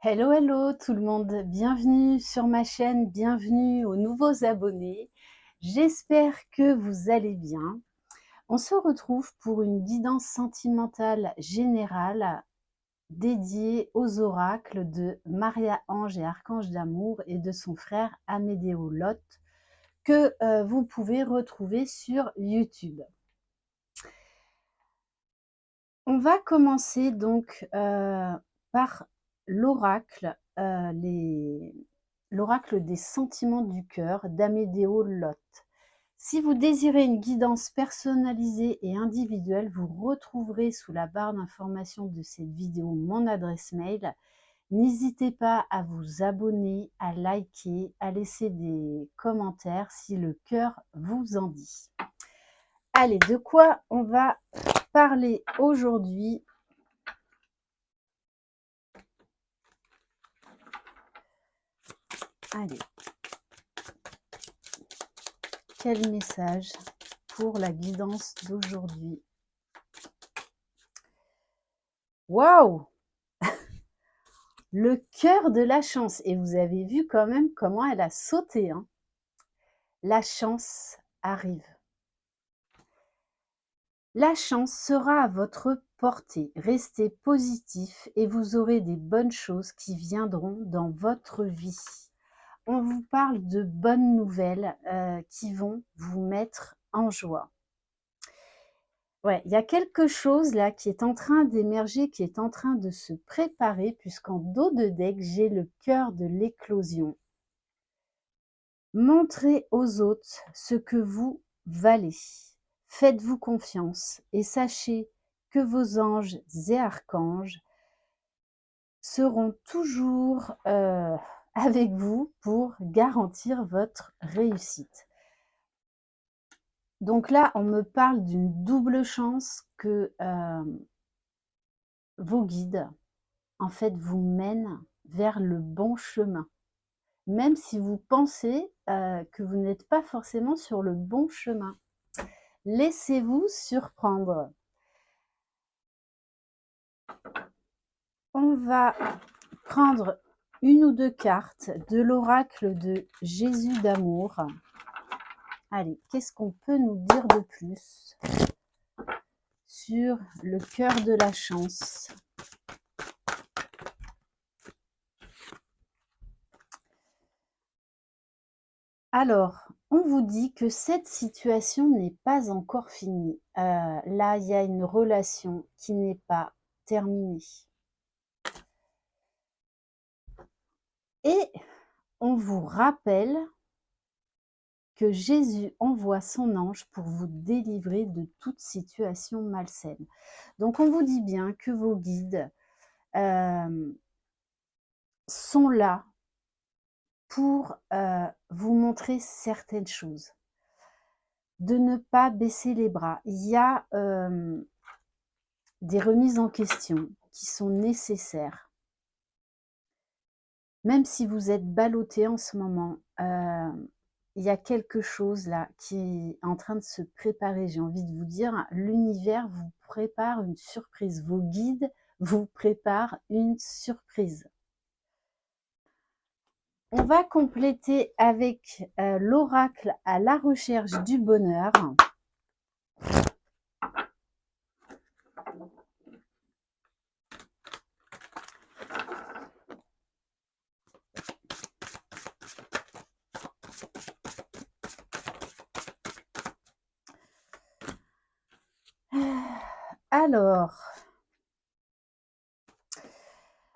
Hello, hello tout le monde, bienvenue sur ma chaîne, bienvenue aux nouveaux abonnés. J'espère que vous allez bien. On se retrouve pour une guidance sentimentale générale dédiée aux oracles de Maria-Ange et Archange d'amour et de son frère Amédéo Lot que vous pouvez retrouver sur YouTube. On va commencer donc par l'oracle, l'oracle des sentiments du cœur d'Amédéo Lot. Si vous désirez une guidance personnalisée et individuelle, vous retrouverez sous la barre d'information de cette vidéo mon adresse mail. N'hésitez pas à vous abonner, à liker, à laisser des commentaires si le cœur vous en dit. Allez, de quoi on va parler aujourd'hui? Allez, quel message pour la guidance d'aujourd'hui? Waouh! Le cœur de la chance. Et vous avez vu quand même comment elle a sauté, hein. La chance arrive. La chance sera à votre portée. Restez positif et vous aurez des bonnes choses qui viendront dans votre vie. On vous parle de bonnes nouvelles qui vont vous mettre en joie. Ouais, il y a quelque chose là qui est en train d'émerger, qui est en train de se préparer, puisqu'en dos de deck, j'ai le cœur de l'éclosion. Montrez aux autres ce que vous valez. Faites-vous confiance et sachez que vos anges et archanges seront toujours avec vous pour garantir votre réussite. Donc là, on me parle d'une double chance que vos guides, en fait, vous mènent vers le bon chemin. Même si vous pensez que vous n'êtes pas forcément sur le bon chemin. Laissez-vous surprendre. On va prendre une ou deux cartes de l'oracle de Jésus d'amour. Allez, qu'est-ce qu'on peut nous dire de plus sur le cœur de la chance? Alors, on vous dit que cette situation n'est pas encore finie. Là, il y a une relation qui n'est pas terminée. Et on vous rappelle que Jésus envoie son ange pour vous délivrer de toute situation malsaine. Donc, on vous dit bien que vos guides sont là pour vous montrer certaines choses. De ne pas baisser les bras. Il y a des remises en question qui sont nécessaires. Même si vous êtes ballotté en ce moment, il y a quelque chose là qui est en train de se préparer. J'ai envie de vous dire, l'univers vous prépare une surprise. Vos guides vous préparent une surprise. On va compléter avec l'oracle à la recherche du bonheur.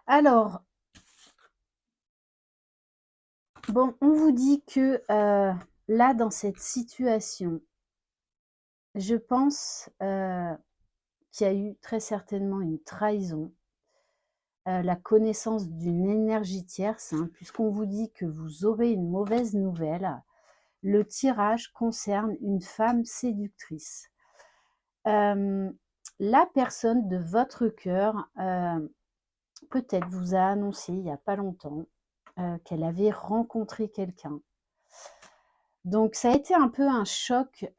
Alors, bon, on vous dit que là, dans cette situation, je pense qu'il y a eu très certainement une trahison, la connaissance d'une énergie tierce, hein, puisqu'on vous dit que vous aurez une mauvaise nouvelle. Le tirage concerne une femme séductrice. La personne de votre cœur, peut-être vous a annoncé il n'y a pas longtemps qu'elle avait rencontré quelqu'un. Donc ça a été un peu un choc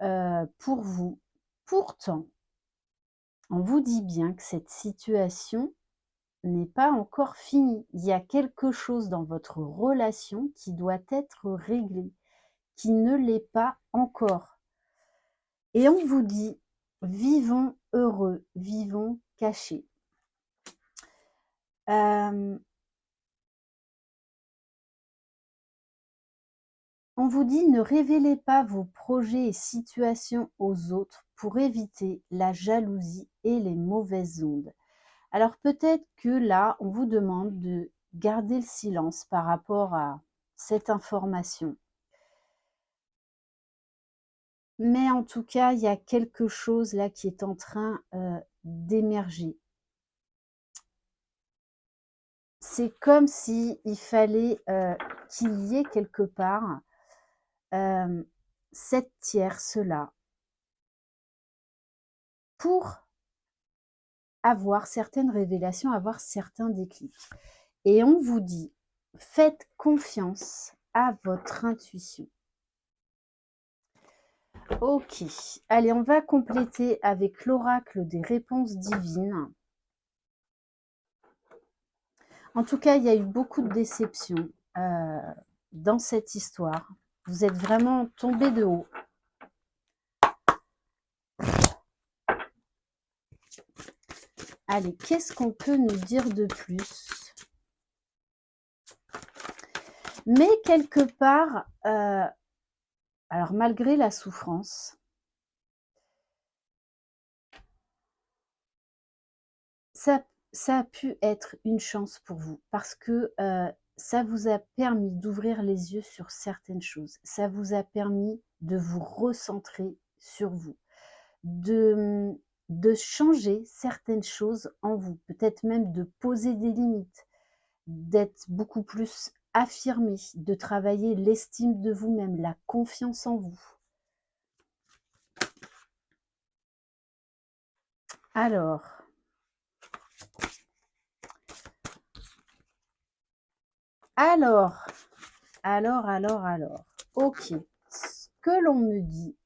pour vous. Pourtant, on vous dit bien que cette situation n'est pas encore fini. Il y a quelque chose dans votre relation qui doit être réglé, qui ne l'est pas encore. Et on vous dit: «Vivons heureux, vivons cachés». On vous dit: «Ne révélez pas vos projets et situations aux autres pour éviter la jalousie et les mauvaises ondes». Alors peut-être que là, on vous demande de garder le silence par rapport à cette information. Mais en tout cas, il y a quelque chose là qui est en train, d'émerger. C'est comme si il fallait, qu'il y ait quelque part, hem, cette tierce-là pour avoir certaines révélations, avoir certains déclics. Et on vous dit: «Faites confiance à votre intuition». OK, allez, on va compléter avec l'oracle des réponses divines. En tout cas, il y a eu beaucoup de déceptions, dans cette histoire. Vous êtes vraiment tombés de haut. Allez, qu'est-ce qu'on peut nous dire de plus? Mais quelque part, alors malgré la souffrance, ça a pu être une chance pour vous parce que, ça vous a permis d'ouvrir les yeux sur certaines choses. Ça vous a permis de vous recentrer sur vous, de, de changer certaines choses en vous, peut-être même de poser des limites, d'être beaucoup plus affirmé, de travailler l'estime de vous-même, la confiance en vous. Alors, alors, alors. OK. Ce que l'on me dit,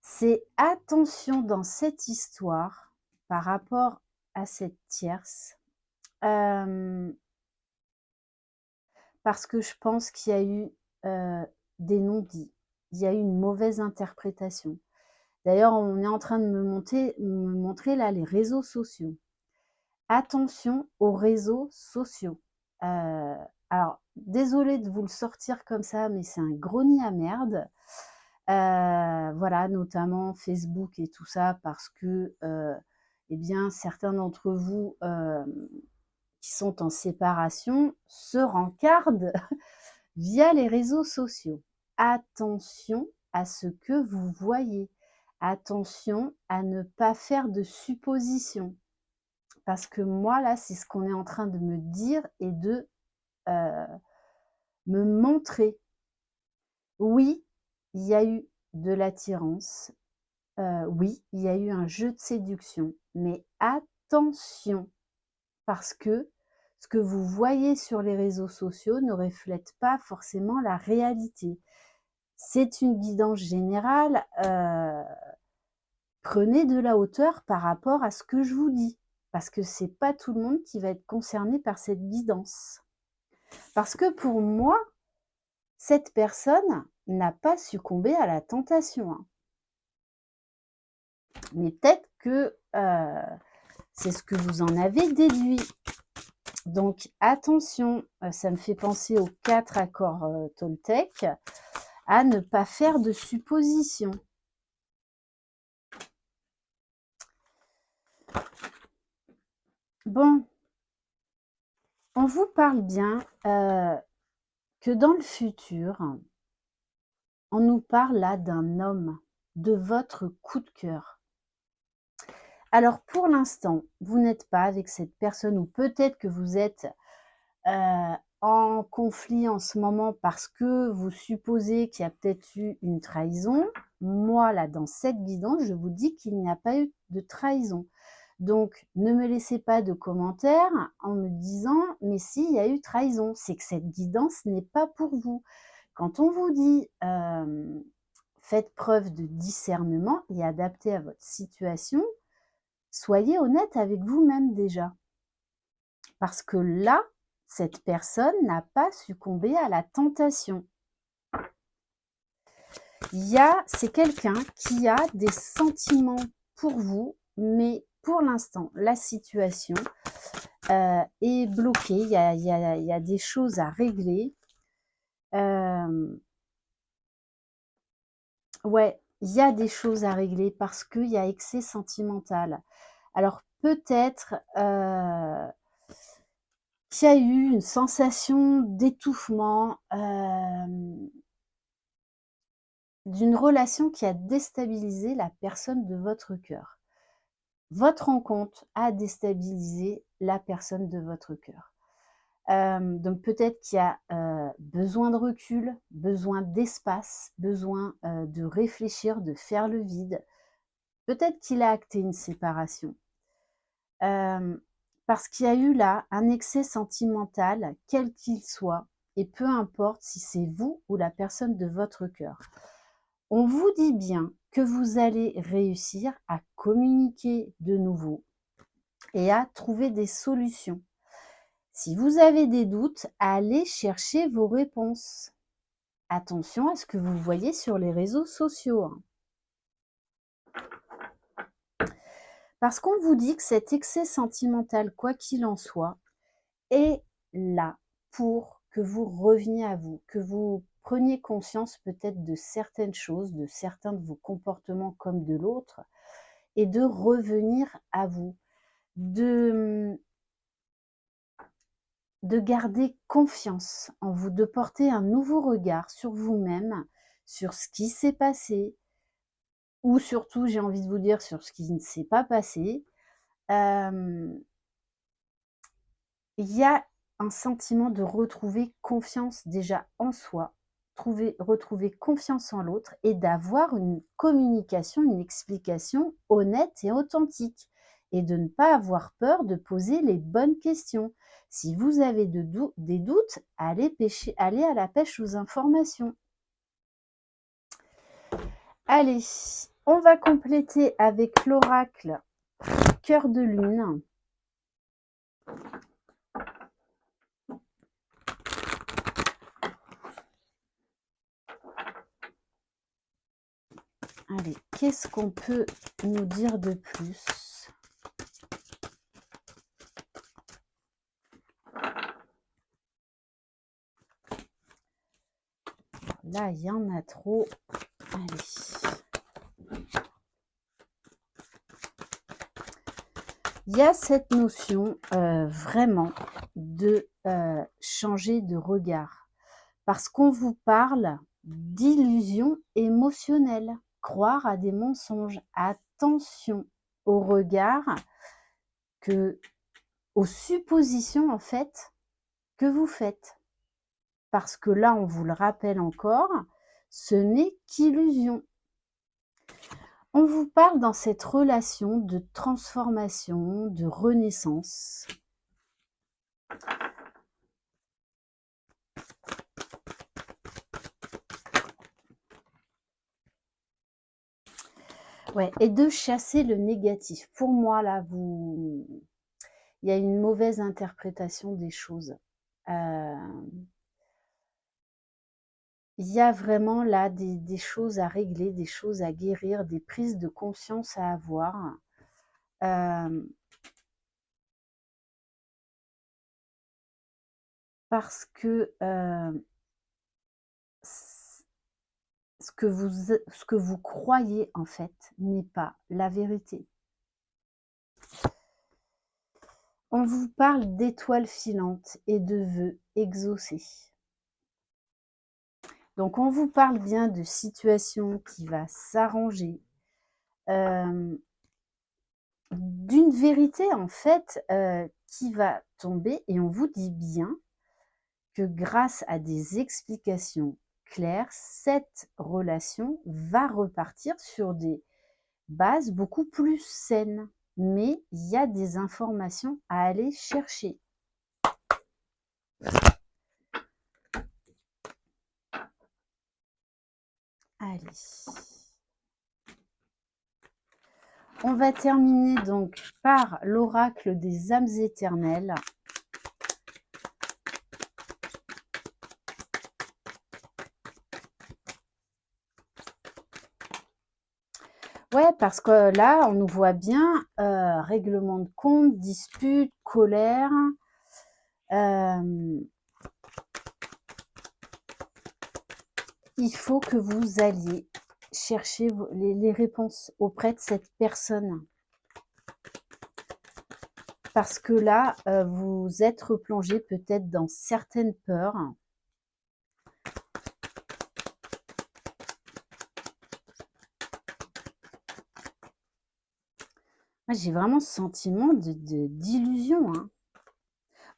c'est attention dans cette histoire par rapport à cette tierce, parce que je pense qu'il y a eu, des non-dits. Il y a eu une mauvaise interprétation. D'ailleurs, on est en train de me montrer là les réseaux sociaux. Attention aux réseaux sociaux. Alors désolée de vous le sortir comme ça, mais c'est un gros nid à merde. Voilà, notamment Facebook et tout ça parce que, eh bien, certains d'entre vous, qui sont en séparation se rencardent via les réseaux sociaux. Attention à ce que vous voyez. Attention à ne pas faire de suppositions. Parce que moi, là, c'est ce qu'on est en train de me dire et de me montrer. Oui, il y a eu de l'attirance. Oui, il y a eu un jeu de séduction. Mais attention, parce que ce que vous voyez sur les réseaux sociaux ne reflète pas forcément la réalité. C'est une guidance générale. Prenez de la hauteur par rapport à ce que je vous dis. Parce que c'est pas tout le monde qui va être concerné par cette guidance. Parce que pour moi, cette personne n'a pas succombé à la tentation, hein. Mais peut-être que, c'est ce que vous en avez déduit. Donc attention, ça me fait penser aux 4 accords, Toltec, à ne pas faire de suppositions. Bon, on vous parle bien, que dans le futur, on nous parle là d'un homme, de votre coup de cœur. Alors pour l'instant, vous n'êtes pas avec cette personne ou peut-être que vous êtes, en conflit en ce moment parce que vous supposez qu'il y a peut-être eu une trahison. Moi là, dans cette guidance, je vous dis qu'il n'y a pas eu de trahison. Donc ne me laissez pas de commentaires en me disant: «Mais si, il y a eu trahison», c'est que cette guidance n'est pas pour vous. Quand on vous dit, faites preuve de discernement et adaptez à votre situation, soyez honnête avec vous-même déjà. Parce que là, cette personne n'a pas succombé à la tentation. C'est quelqu'un qui a des sentiments pour vous, mais pour l'instant, la situation est bloquée. Il y a des choses à régler. Ouais, il y a des choses à régler parce qu'il y a excès sentimental. Alors peut-être qu'il y a eu une sensation d'étouffement, d'une relation qui a déstabilisé la personne de votre cœur. Votre rencontre a déstabilisé la personne de votre cœur. Donc peut-être qu'il y a besoin de recul, besoin d'espace, besoin de réfléchir, de faire le vide. Peut-être qu'il a acté une séparation. Parce qu'il y a eu là un excès sentimental, quel qu'il soit, et peu importe si c'est vous ou la personne de votre cœur. On vous dit bien que vous allez réussir à communiquer de nouveau et à trouver des solutions. Si vous avez des doutes, allez chercher vos réponses. Attention à ce que vous voyez sur les réseaux sociaux. Parce qu'on vous dit que cet excès sentimental, quoi qu'il en soit, est là pour que vous reveniez à vous, que vous preniez conscience peut-être de certaines choses, de certains de vos comportements comme de l'autre, et de revenir à vous, de garder confiance en vous, de porter un nouveau regard sur vous-même, sur ce qui s'est passé, ou surtout, j'ai envie de vous dire, sur ce qui ne s'est pas passé. Il y a un sentiment de retrouver confiance déjà en soi, retrouver confiance en l'autre et d'avoir une communication, une explication honnête et authentique et de ne pas avoir peur de poser les bonnes questions. Si vous avez des doutes, allez à la pêche aux informations. Allez, on va compléter avec l'oracle Cœur de Lune. Allez, qu'est-ce qu'on peut nous dire de plus? Là, il y en a trop. Allez. Il y a cette notion vraiment de changer de regard. Parce qu'on vous parle d'illusions émotionnelles, croire à des mensonges. Attention au regard, aux suppositions en fait que vous faites. Parce que là, on vous le rappelle encore, ce n'est qu'illusion. On vous parle dans cette relation de transformation, de renaissance. Ouais, et de chasser le négatif. Pour moi, là, il y a une mauvaise interprétation des choses. Il y a vraiment là des choses à régler, des choses à guérir, des prises de conscience à avoir. Parce que ce que vous croyez en fait n'est pas la vérité. On vous parle d'étoiles filantes et de vœux exaucés. Donc on vous parle bien de situation qui va s'arranger, d'une vérité en fait qui va tomber, et on vous dit bien que grâce à des explications claires, cette relation va repartir sur des bases beaucoup plus saines. Mais il y a des informations à aller chercher. Allez. On va terminer donc par l'oracle des âmes éternelles. Ouais, parce que là, on nous voit bien, règlement de compte, dispute, colère. Il faut que vous alliez chercher les réponses auprès de cette personne. Parce que là, vous êtes replongé peut-être dans certaines peurs. Moi, j'ai vraiment ce sentiment d'illusion, hein.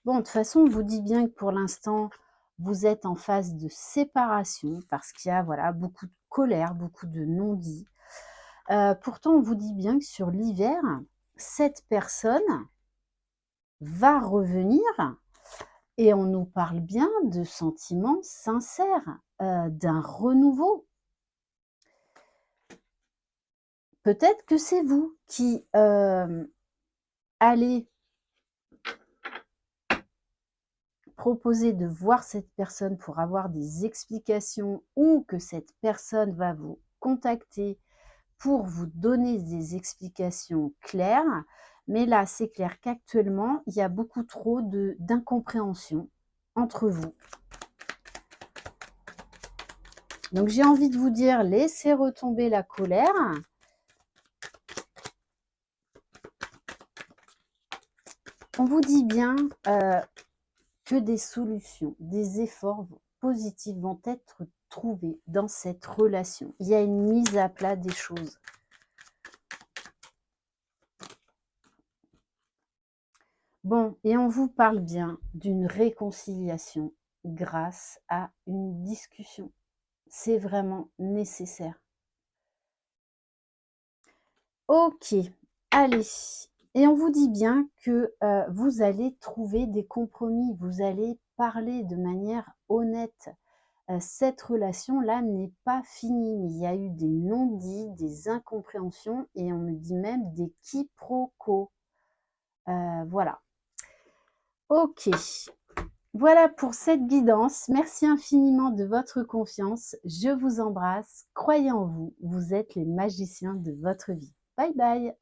Bon, de toute façon, on vous dit bien que pour l'instant, vous êtes en phase de séparation parce qu'il y a voilà, beaucoup de colère, beaucoup de non-dits. Pourtant, on vous dit bien que sur l'hiver, cette personne va revenir et on nous parle bien de sentiments sincères, d'un renouveau. Peut-être que c'est vous qui allez proposer de voir cette personne pour avoir des explications ou que cette personne va vous contacter pour vous donner des explications claires. Mais là, c'est clair qu'actuellement, il y a beaucoup trop d'incompréhension entre vous. Donc, j'ai envie de vous dire, laissez retomber la colère. On vous dit bien que des solutions, des efforts positifs vont être trouvés dans cette relation. Il y a une mise à plat des choses. Bon, et on vous parle bien d'une réconciliation grâce à une discussion. C'est vraiment nécessaire. Ok, allez. Et on vous dit bien que vous allez trouver des compromis, vous allez parler de manière honnête. Cette relation-là n'est pas finie. Il y a eu des non-dits, des incompréhensions et on me dit même des quiproquos. Voilà. Ok. Voilà pour cette guidance. Merci infiniment de votre confiance. Je vous embrasse. Croyez en vous. Vous êtes les magiciens de votre vie. Bye bye.